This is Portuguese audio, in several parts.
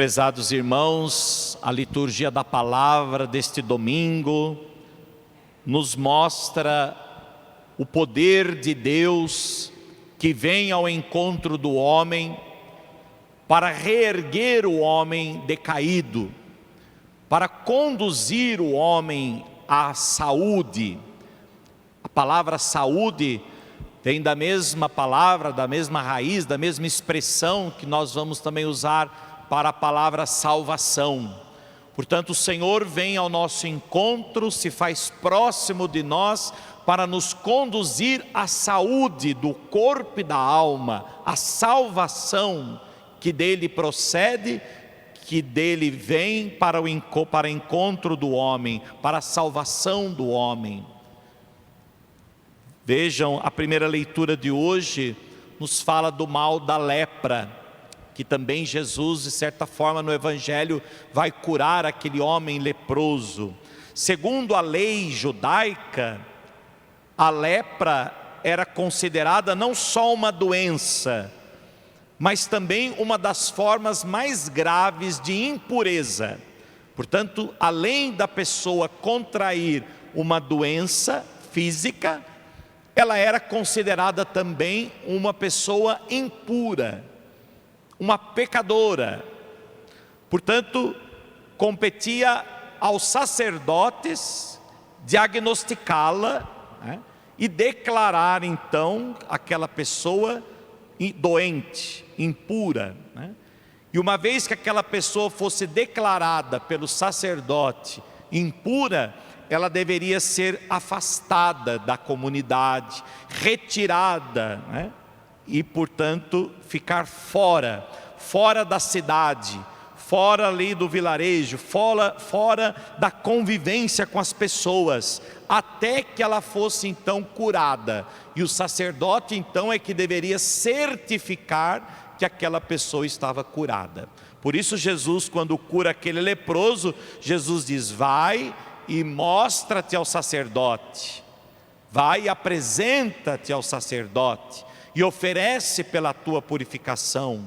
Prezados irmãos, a liturgia da palavra deste domingo nos mostra o poder de Deus que vem ao encontro do homem para reerguer o homem decaído, para conduzir o homem à saúde. A palavra saúde vem da mesma palavra, da mesma raiz, da mesma expressão que nós vamos também usar para a palavra salvação. Portanto, o Senhor vem ao nosso encontro, se faz próximo de nós para nos conduzir à saúde do corpo e da alma, à salvação que dele procede, que dele vem para o encontro do homem, para a salvação do homem. Vejam, a primeira leitura de hoje nos fala do mal da lepra, que também Jesus, de certa forma, no Evangelho, vai curar aquele homem leproso. Segundo a lei judaica, a lepra era considerada não só uma doença, mas também uma das formas mais graves de impureza. Portanto, além da pessoa contrair uma doença física, ela era considerada também uma pessoa impura, uma pecadora. Portanto, competia aos sacerdotes diagnosticá-la, e declarar então aquela pessoa doente, impura. E uma vez que aquela pessoa fosse declarada pelo sacerdote impura, ela deveria ser afastada da comunidade, retirada, e portanto ficar fora da cidade, fora ali do vilarejo, fora da convivência com as pessoas, até que ela fosse então curada. E o sacerdote então é que deveria certificar que aquela pessoa estava curada. Por isso Jesus, quando cura aquele leproso, Jesus diz: vai e mostra-te ao sacerdote, vai e apresenta-te ao sacerdote, e oferece pela tua purificação,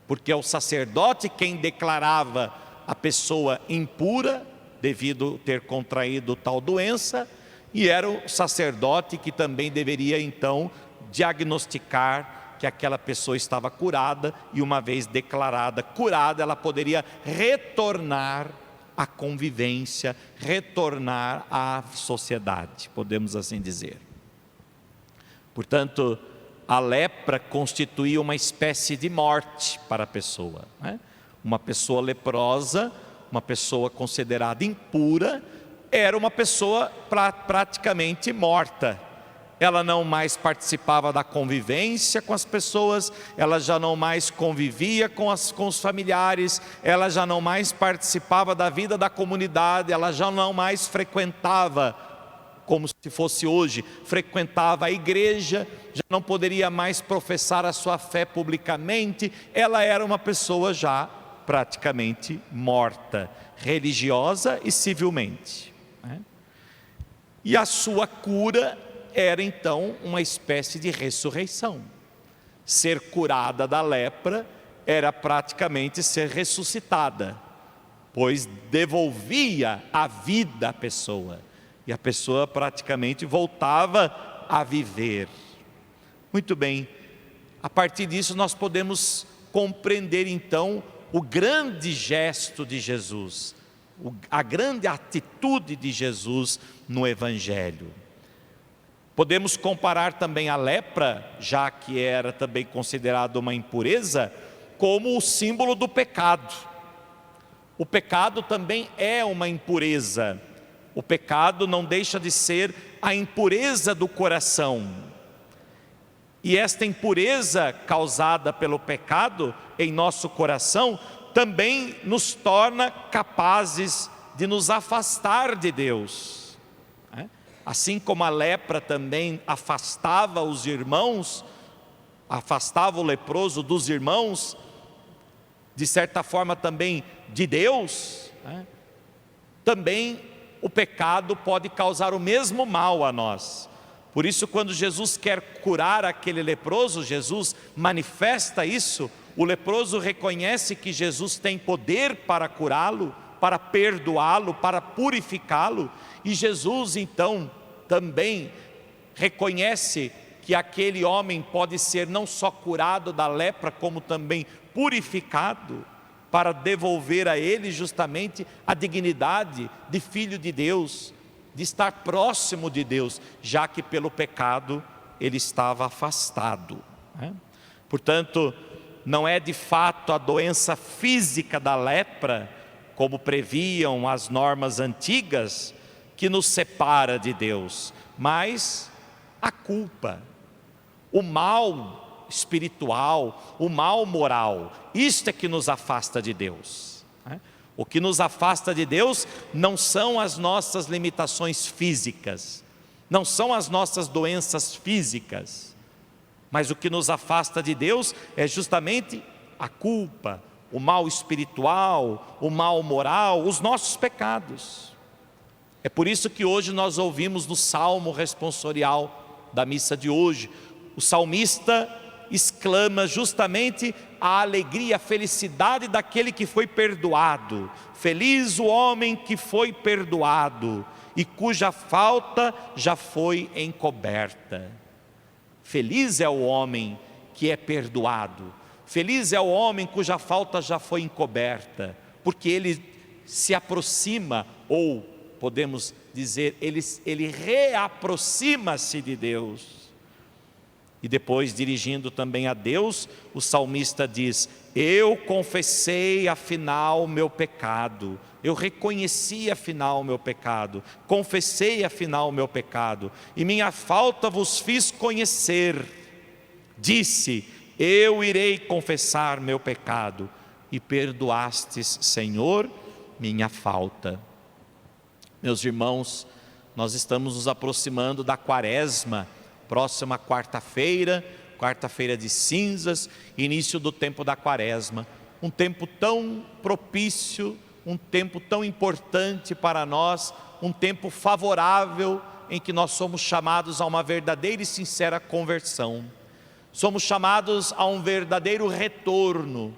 porque é o sacerdote quem declarava a pessoa impura, devido ter contraído tal doença, e era o sacerdote que também deveria então diagnosticar que aquela pessoa estava curada, e uma vez declarada curada, ela poderia retornar à convivência, retornar à sociedade, podemos assim dizer. Portanto, a lepra constituía uma espécie de morte para a pessoa. Uma pessoa leprosa, uma pessoa considerada impura, era uma pessoa praticamente morta. Ela não mais participava da convivência com as pessoas, ela já não mais convivia com os familiares, ela já não mais participava da vida da comunidade, ela já não mais frequentava, como se fosse hoje, frequentava a igreja, já não poderia mais professar a sua fé publicamente. Ela era uma pessoa já praticamente morta, religiosa e civilmente. E a sua cura era então uma espécie de ressurreição. Ser curada da lepra era praticamente ser ressuscitada, pois devolvia a vida à pessoa, e a pessoa praticamente voltava a viver. Muito bem, a partir disso nós podemos compreender então o grande gesto de Jesus, a grande atitude de Jesus no Evangelho. Podemos comparar também a lepra, já que era também considerada uma impureza, como o símbolo do pecado. O pecado também é uma impureza. O pecado não deixa de ser a impureza do coração. E esta impureza causada pelo pecado em nosso coração também nos torna capazes de nos afastar de Deus. Assim como a lepra também afastava os irmãos, afastava o leproso dos irmãos, de certa forma também de Deus, também o pecado pode causar o mesmo mal a nós, Por isso, quando Jesus quer curar aquele leproso, Jesus manifesta isso, o leproso reconhece que Jesus tem poder para curá-lo, para perdoá-lo, para purificá-lo, e Jesus então também reconhece que aquele homem pode ser não só curado da lepra, como também purificado, para devolver a ele justamente a dignidade de filho de Deus, de estar próximo de Deus, já que pelo pecado ele estava afastado, né? Portanto, não é de fato a doença física da lepra, como previam as normas antigas, que nos separa de Deus, mas a culpa, o mal espiritual, o mal moral, isto é que nos afasta de Deus, né? O que nos afasta de Deus não são as nossas limitações físicas, não são as nossas doenças físicas, mas o que nos afasta de Deus é justamente a culpa, o mal espiritual, o mal moral, os nossos pecados. É por isso que hoje nós ouvimos no salmo responsorial da missa de hoje, o salmista exclama justamente a alegria, a felicidade daquele que foi perdoado. Feliz o homem que foi perdoado e cuja falta já foi encoberta. Feliz é o homem que é perdoado. Feliz é o homem cuja falta já foi encoberta, porque ele se aproxima, ou podemos dizer, ele reaproxima-se de Deus. E depois, dirigindo também a Deus, o salmista diz: eu confessei afinal meu pecado, eu reconheci afinal meu pecado, confessei afinal meu pecado, e minha falta vos fiz conhecer. Disse: eu irei confessar meu pecado, e perdoastes, Senhor, minha falta. Meus irmãos, nós estamos nos aproximando da Quaresma, próxima quarta-feira, quarta-feira de cinzas, início do tempo da Quaresma, um tempo tão propício, um tempo tão importante para nós, um tempo favorável em que nós somos chamados a uma verdadeira e sincera conversão, somos chamados a um verdadeiro retorno,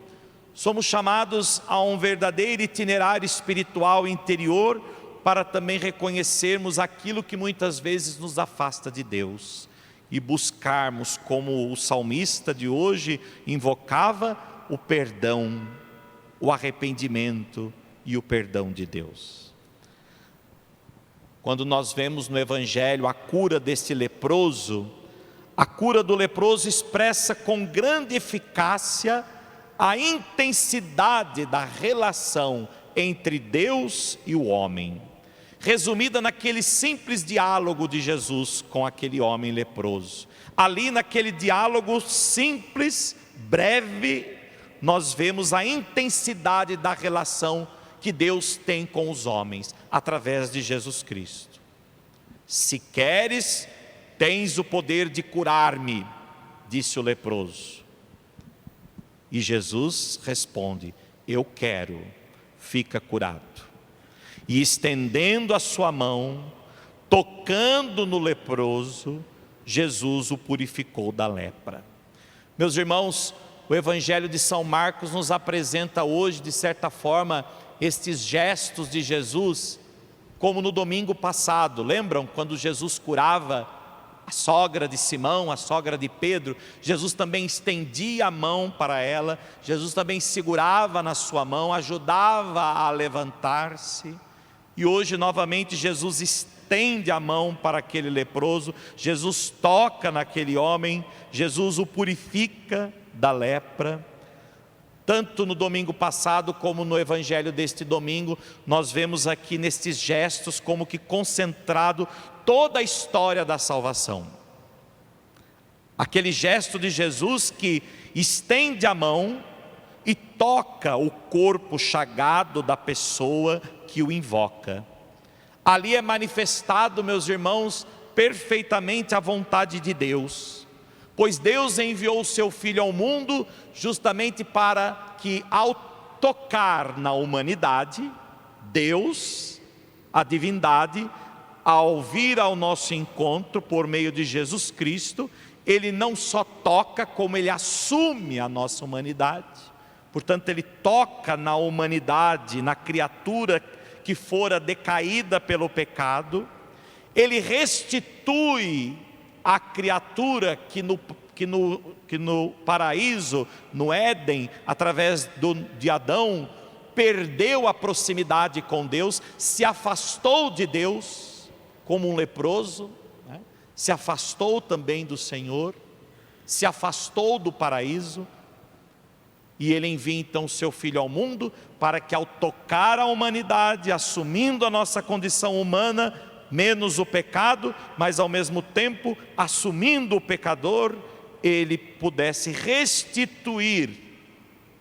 somos chamados a um verdadeiro itinerário espiritual interior, para também reconhecermos aquilo que muitas vezes nos afasta de Deus, e buscarmos, como o salmista de hoje invocava, o perdão, o arrependimento e o perdão de Deus. Quando nós vemos no Evangelho a cura deste leproso, a cura do leproso expressa com grande eficácia a intensidade da relação entre Deus e o homem, resumida naquele simples diálogo de Jesus com aquele homem leproso. Ali naquele diálogo simples, breve, nós vemos a intensidade da relação que Deus tem com os homens, através de Jesus Cristo. Se queres, tens o poder de curar-me, disse o leproso. E Jesus responde: eu quero, fica curado. E estendendo a sua mão, tocando no leproso, Jesus o purificou da lepra. Meus irmãos, o Evangelho de São Marcos nos apresenta hoje, de certa forma, estes gestos de Jesus, como no domingo passado. Lembram quando Jesus curava a sogra de Simão, a sogra de Pedro? Jesus também estendia a mão para ela, Jesus também segurava na sua mão, ajudava a levantar-se. E hoje novamente Jesus estende a mão para aquele leproso, Jesus toca naquele homem, Jesus o purifica da lepra. Tanto no domingo passado como no Evangelho deste domingo, nós vemos aqui nestes gestos como que concentrado toda a história da salvação. Aquele gesto de Jesus que estende a mão e toca o corpo chagado da pessoa que o invoca. Ali é manifestado, meus irmãos, perfeitamente a vontade de Deus, pois Deus enviou o seu Filho ao mundo justamente para que, ao tocar na humanidade, Deus, a divindade, ao vir ao nosso encontro por meio de Jesus Cristo, Ele não só toca, como Ele assume a nossa humanidade. Portanto, Ele toca na humanidade, na criatura que fora decaída pelo pecado. Ele restitui a criatura que no paraíso, no Éden, através de Adão, perdeu a proximidade com Deus, se afastou de Deus, como um leproso, né? Se afastou também do Senhor, se afastou do paraíso, e Ele envia então o seu Filho ao mundo, para que ao tocar a humanidade, assumindo a nossa condição humana, menos o pecado, mas ao mesmo tempo, assumindo o pecador, Ele pudesse restituir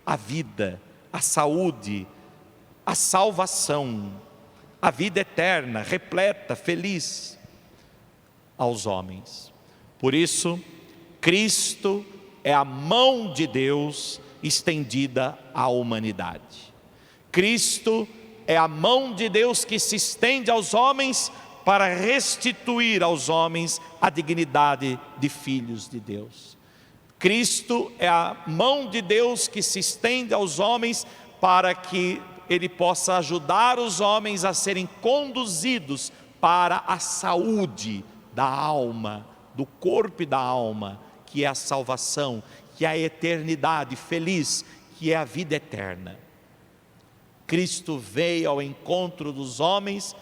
a vida, a saúde, a salvação, a vida eterna, repleta, feliz aos homens. Por isso, Cristo é a mão de Deus estendida à humanidade. Cristo é a mão de Deus que se estende aos homens para restituir aos homens a dignidade de filhos de Deus. Cristo é a mão de Deus que se estende aos homens para que Ele possa ajudar os homens a serem conduzidos para a saúde da alma, do corpo e da alma, que é a salvação, que é a eternidade feliz, que é a vida eterna. Cristo veio ao encontro dos homens,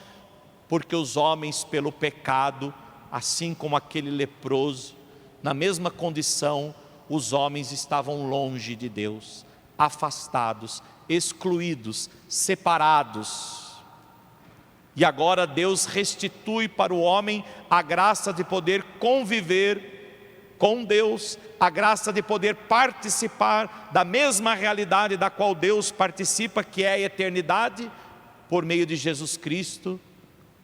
porque os homens pelo pecado, assim como aquele leproso, na mesma condição, os homens estavam longe de Deus, afastados, excluídos, separados. E agora Deus restitui para o homem a graça de poder conviver com Deus, a graça de poder participar da mesma realidade da qual Deus participa, que é a eternidade, por meio de Jesus Cristo,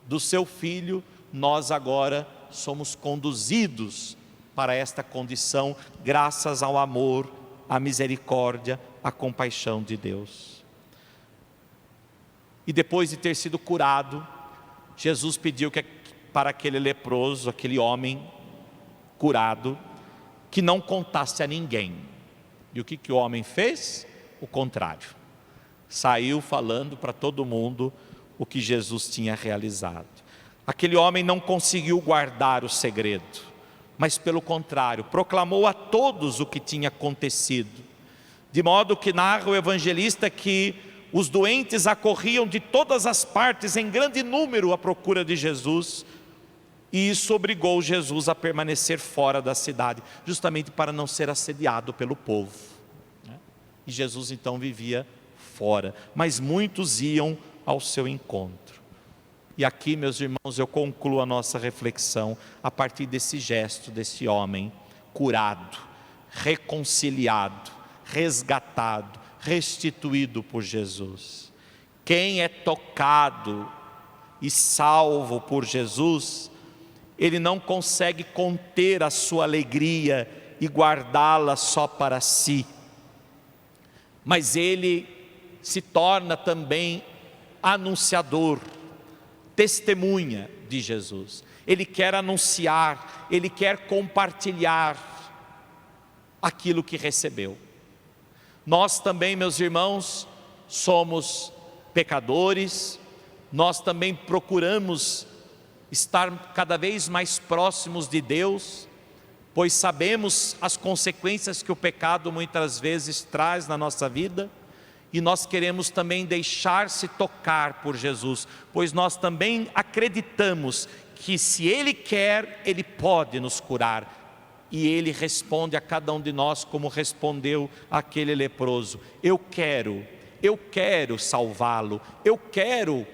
do seu Filho. Nós agora somos conduzidos para esta condição, graças ao amor, à misericórdia, à compaixão de Deus. E depois de ter sido curado, Jesus pediu para aquele leproso, aquele homem curado, que não contasse a ninguém. E o que o homem fez? O contrário. Saiu falando para todo mundo o que Jesus tinha realizado. Aquele homem não conseguiu guardar o segredo, mas pelo contrário, proclamou a todos o que tinha acontecido. De modo que narra o evangelista que os doentes acorriam de todas as partes em grande número à procura de Jesus, e isso obrigou Jesus a permanecer fora da cidade, justamente para não ser assediado pelo povo. E Jesus então vivia fora, mas muitos iam ao seu encontro. E aqui, meus irmãos, eu concluo a nossa reflexão a partir desse gesto desse homem curado, reconciliado, resgatado, restituído por Jesus. Quem é tocado e salvo por Jesus, ele não consegue conter a sua alegria e guardá-la só para si, mas ele se torna também anunciador, testemunha de Jesus. Ele quer anunciar, ele quer compartilhar aquilo que recebeu. Nós também, meus irmãos, somos pecadores, nós também procuramos estar cada vez mais próximos de Deus, pois sabemos as consequências que o pecado muitas vezes traz na nossa vida, e nós queremos também deixar-se tocar por Jesus, pois nós também acreditamos que se Ele quer, Ele pode nos curar, e Ele responde a cada um de nós como respondeu aquele leproso: eu quero salvá-lo, eu quero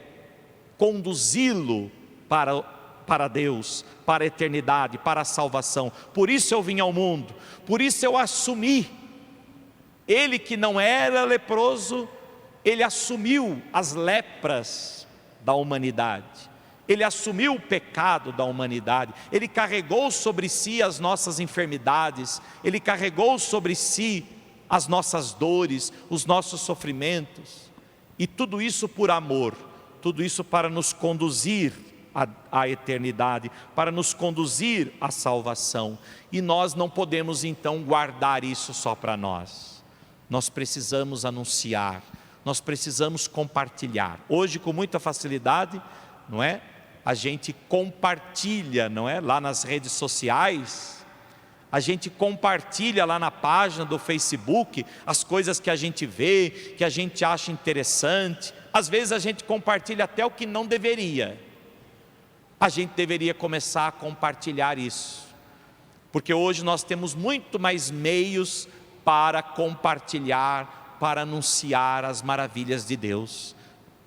conduzi-lo para Deus, para a eternidade, para a salvação. Por isso eu vim ao mundo, por isso eu assumi. Ele que não era leproso, ele assumiu as lepras da humanidade, ele assumiu o pecado da humanidade, ele carregou sobre si as nossas enfermidades, ele carregou sobre si as nossas dores, os nossos sofrimentos, e tudo isso por amor, tudo isso para nos conduzir à eternidade, para nos conduzir à salvação. E nós não podemos então guardar isso só para nós. Nós precisamos anunciar, nós precisamos compartilhar. Hoje, com muita facilidade, não é? A gente compartilha, não é? Lá nas redes sociais, a gente compartilha lá na página do Facebook as coisas que a gente vê, que a gente acha interessante. Às vezes a gente compartilha até o que não deveria. A gente deveria começar a compartilhar isso, porque hoje nós temos muito mais meios para compartilhar, para anunciar as maravilhas de Deus.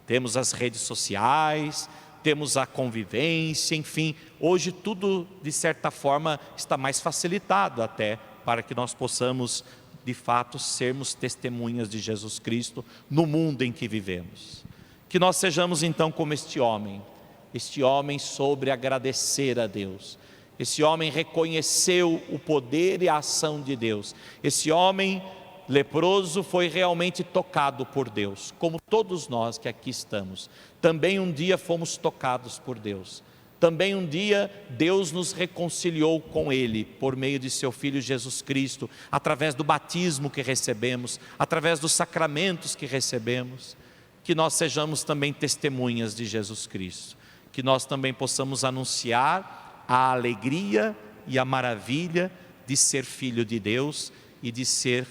Temos as redes sociais, temos a convivência, enfim, hoje tudo de certa forma está mais facilitado até para que nós possamos de fato sermos testemunhas de Jesus Cristo no mundo em que vivemos. Que nós sejamos então como este homem soube agradecer a Deus. Esse homem reconheceu o poder e a ação de Deus. Esse homem leproso foi realmente tocado por Deus, como todos nós que aqui estamos. Também um dia fomos tocados por Deus. Também um dia Deus nos reconciliou com Ele, por meio de seu Filho Jesus Cristo, através do batismo que recebemos, através dos sacramentos que recebemos. Que nós sejamos também testemunhas de Jesus Cristo. Que nós também possamos anunciar a alegria e a maravilha de ser filho de Deus e de ser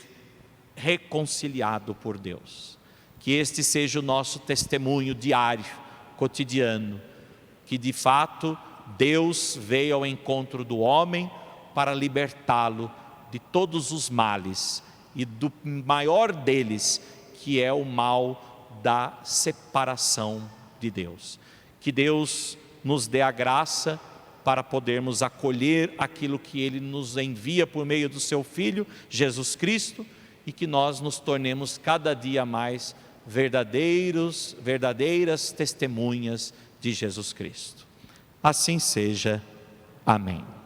reconciliado por Deus. Que este seja o nosso testemunho diário, cotidiano, que de fato Deus veio ao encontro do homem para libertá-lo de todos os males e do maior deles, que é o mal da separação de Deus. Que Deus nos dê a graça para podermos acolher aquilo que Ele nos envia por meio do seu Filho, Jesus Cristo, e que nós nos tornemos cada dia mais verdadeiras testemunhas de Jesus Cristo. Assim seja. Amém.